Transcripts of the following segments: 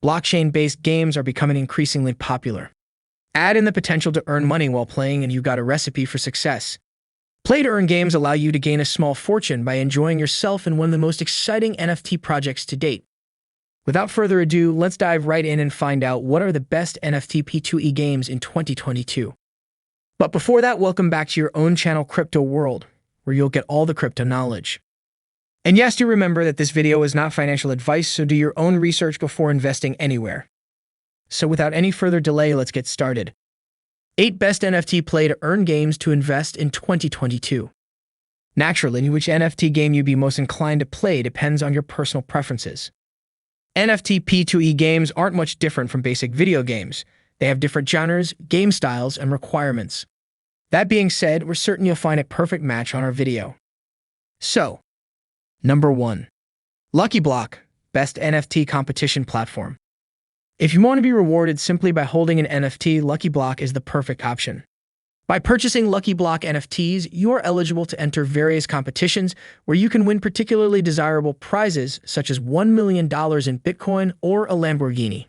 blockchain-based games are becoming increasingly popular. Add in the potential to earn money while playing and you've got a recipe for success. Play-to-earn games allow you to gain a small fortune by enjoying yourself in one of the most exciting NFT projects to date. Without further ado, let's dive right in and find out what are the best NFT P2E games in 2022. But before that, welcome back to your own channel, Crypto World, where you'll get all the crypto knowledge. And yes, do remember that this video is not financial advice, so do your own research before investing anywhere. So without any further delay, let's get started. 8 best NFT play-to-earn games to invest in 2022. Naturally, which NFT game you'd be most inclined to play depends on your personal preferences. NFT P2E games aren't much different from basic video games. They have different genres, game styles, and requirements. That being said, we're certain you'll find a perfect match on our video. So, number 1. Lucky Block, best NFT competition platform. If you want to be rewarded simply by holding an NFT, Lucky Block is the perfect option. By purchasing Lucky Block NFTs, you are eligible to enter various competitions where you can win particularly desirable prizes such as $1 million in Bitcoin or a Lamborghini.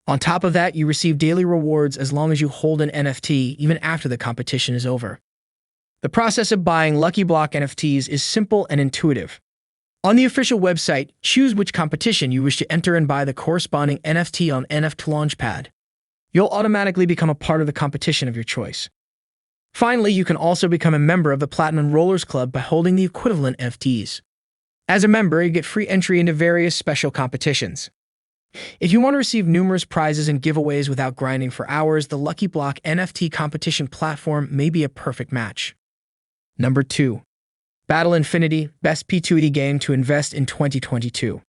On top of that, you receive daily rewards as long as you hold an NFT even after the competition is over. The process of buying Lucky Block NFTs is simple and intuitive. On the official website, choose which competition you wish to enter and buy the corresponding NFT on NFT Launchpad. You'll automatically become a part of the competition of your choice. Finally, you can also become a member of the Platinum Rollers Club by holding the equivalent NFTs. As a member, you get free entry into various special competitions. If you want to receive numerous prizes and giveaways without grinding for hours, the Lucky Block NFT competition platform may be a perfect match. Number 2. Battle Infinity, best P2E game to invest in 2022.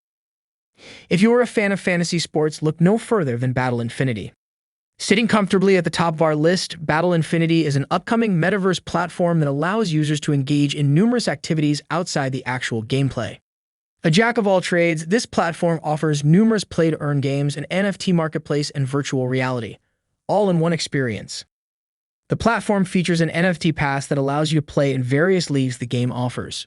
If you are a fan of fantasy sports, look no further than Battle Infinity. Sitting comfortably at the top of our list, Battle Infinity is an upcoming metaverse platform that allows users to engage in numerous activities outside the actual gameplay. A jack of all trades, this platform offers numerous play-to-earn games, an NFT marketplace, and virtual reality, all in one experience. The platform features an NFT pass that allows you to play in various leagues the game offers.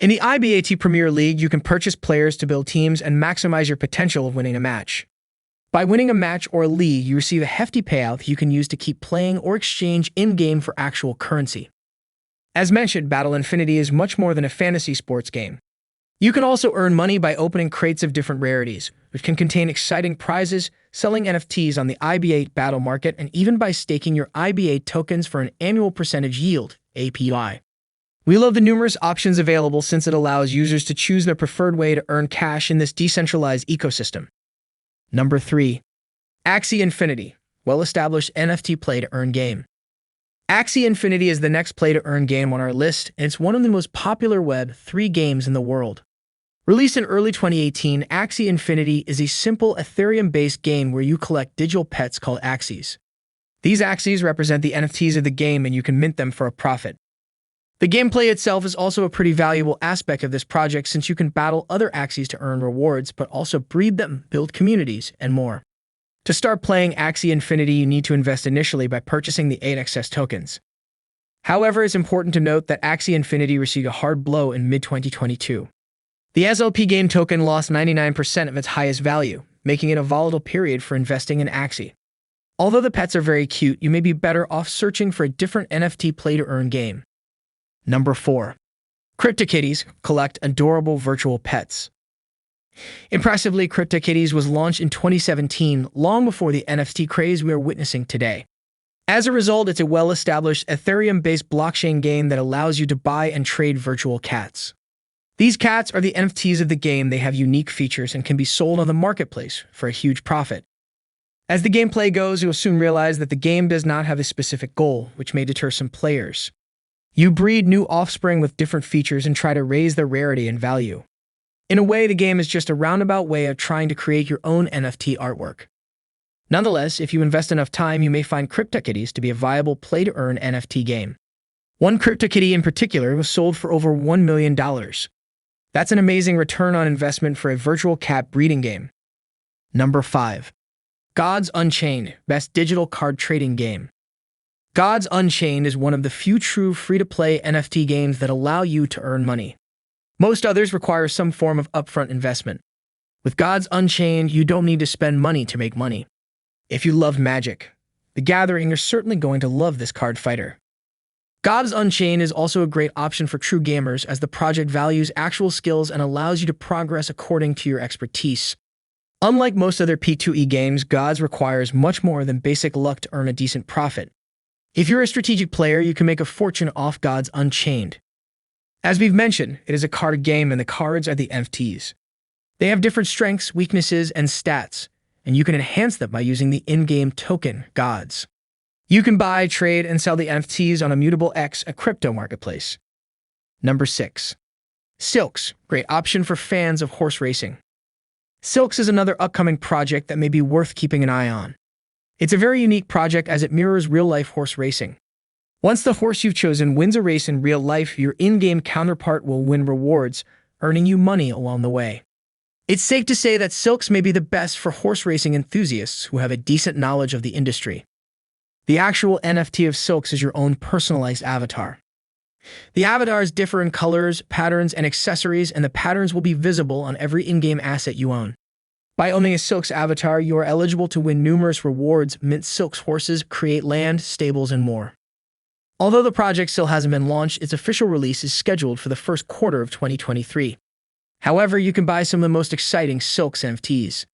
In the IBAT Premier League, you can purchase players to build teams and maximize your potential of winning a match. By winning a match or a league, you receive a hefty payout that you can use to keep playing or exchange in-game for actual currency. As mentioned, Battle Infinity is much more than a fantasy sports game. You can also earn money by opening crates of different rarities, which can contain exciting prizes, selling NFTs on the IB8 battle market, and even by staking your IB8 tokens for an annual percentage yield, APY. We love the numerous options available since it allows users to choose their preferred way to earn cash in this decentralized ecosystem. Number 3. Axi Infinity, well-established NFT play-to-earn game. Axi Infinity is the next play-to-earn game on our list, and it's one of the most popular Web3 games in the world. Released in early 2018, Axi Infinity is a simple Ethereum-based game where you collect digital pets called Axis. These Axis represent the NFTs of the game and you can mint them for a profit. The gameplay itself is also a pretty valuable aspect of this project since you can battle other Axis to earn rewards, but also breed them, build communities, and more. To start playing Axi Infinity, you need to invest initially by purchasing the 8XS tokens. However, it's important to note that Axi Infinity received a hard blow in mid-2022. The SLP game token lost 99% of its highest value, making it a volatile period for investing in Axi. Although the pets are very cute, you may be better off searching for a different NFT play-to-earn game. Number 4. Cryptic Kitties, collect adorable virtual pets. Impressively, Cryptic Kitties was launched in 2017, long before the NFT craze we are witnessing today. As a result, it's a well-established Ethereum-based blockchain game that allows you to buy and trade virtual cats. These cats are the NFTs of the game. They have unique features and can be sold on the marketplace for a huge profit. As the gameplay goes, you'll soon realize that the game does not have a specific goal, which may deter some players. You breed new offspring with different features and try to raise their rarity and value. In a way, the game is just a roundabout way of trying to create your own NFT artwork. Nonetheless, if you invest enough time, you may find Cryptic Kitties to be a viable play-to-earn NFT game. One Cryptic Kitty in particular was sold for over $1 million. That's an amazing return on investment for a virtual cat breeding game. Number 5. Gods Unchained, best digital card trading game. Gods Unchained is one of the few true free-to-play NFT games that allow you to earn money. Most others require some form of upfront investment. With Gods Unchained, you don't need to spend money to make money. If you love Magic, the Gathering, you're certainly going to love this card fighter. Gods Unchained is also a great option for true gamers as the project values actual skills and allows you to progress according to your expertise. Unlike most other P2E games, Gods requires much more than basic luck to earn a decent profit. If you're a strategic player, you can make a fortune off Gods Unchained. As we've mentioned, it is a card game and the cards are the NFTs. They have different strengths, weaknesses, and stats, and you can enhance them by using the in-game token, Gods. You can buy, trade, and sell the NFTs on Immutable X, a crypto marketplace. Number 6. Silks, great option for fans of horse racing. Silks is another upcoming project that may be worth keeping an eye on. It's a very unique project as it mirrors real-life horse racing. Once the horse you've chosen wins a race in real life, your in-game counterpart will win rewards, earning you money along the way. It's safe to say that Silks may be the best for horse racing enthusiasts who have a decent knowledge of the industry. The actual NFT of Silks is your own personalized avatar. The avatars differ in colors, patterns, and accessories, and the patterns will be visible on every in-game asset you own. By owning a Silks avatar, you are eligible to win numerous rewards, mint Silks horses, create land, stables, and more. Although the project still hasn't been launched, its official release is scheduled for the first quarter of 2023. However, you can buy some of the most exciting Silks NFTs.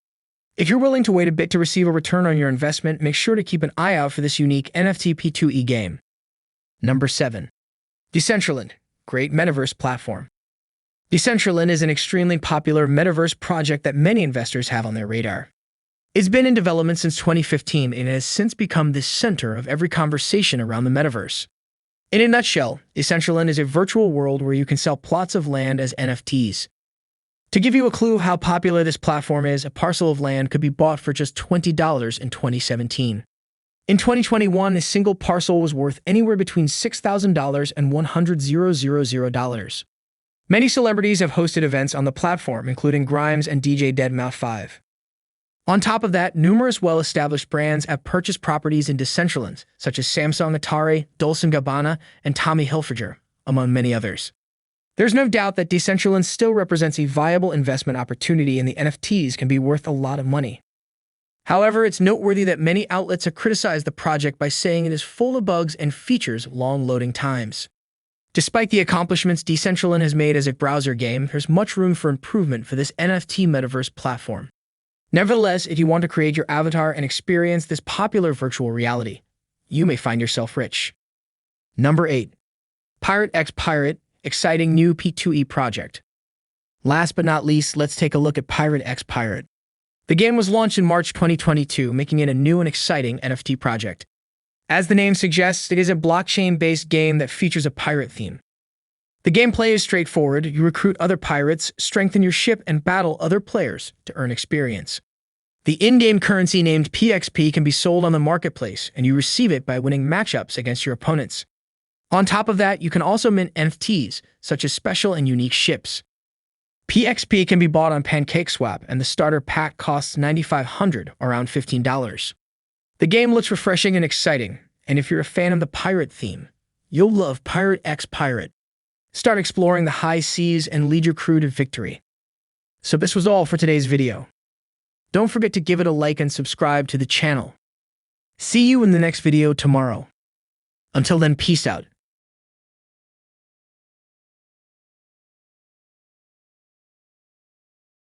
If you're willing to wait a bit to receive a return on your investment, make sure to keep an eye out for this unique NFT P2E game. Number 7. Decentraland, great metaverse platform. Decentraland is an extremely popular metaverse project that many investors have on their radar. It's been in development since 2015 and has since become the center of every conversation around the metaverse. In a nutshell, Decentraland is a virtual world where you can sell plots of land as NFTs. To give you a clue of how popular this platform is, a parcel of land could be bought for just $20 in 2017. In 2021, a single parcel was worth anywhere between $6,000 and $100,000. Many celebrities have hosted events on the platform, including Grimes and DJ deadmau5. On top of that, numerous well-established brands have purchased properties in Decentraland, such as Samsung, Atari, Dolce & Gabbana, and Tommy Hilfiger, among many others. There's no doubt that Decentraland still represents a viable investment opportunity and the NFTs can be worth a lot of money. However, it's noteworthy that many outlets have criticized the project by saying it is full of bugs and features long loading times. Despite the accomplishments Decentraland has made as a browser game, there's much room for improvement for this NFT metaverse platform. Nevertheless, if you want to create your avatar and experience this popular virtual reality, you may find yourself rich. Number 8. Pirate X Pirate, exciting new P2E project. Last but not least, let's take a look at Pirate X Pirate. The game was launched in March 2022, making it a new and exciting NFT project. As the name suggests, it is a blockchain-based game that features a pirate theme. The gameplay is straightforward. You recruit other pirates, strengthen your ship, and battle other players to earn experience. The in-game currency named PXP can be sold on the marketplace, and you receive it by winning matchups against your opponents. On top of that, you can also mint NFTs, such as special and unique ships. PXP can be bought on PancakeSwap, and the starter pack costs $9,500, or around $15. The game looks refreshing and exciting, and if you're a fan of the pirate theme, you'll love Pirate X Pirate. Start exploring the high seas and lead your crew to victory. So this was all for today's video. Don't forget to give it a like and subscribe to the channel. See you in the next video tomorrow. Until then, peace out.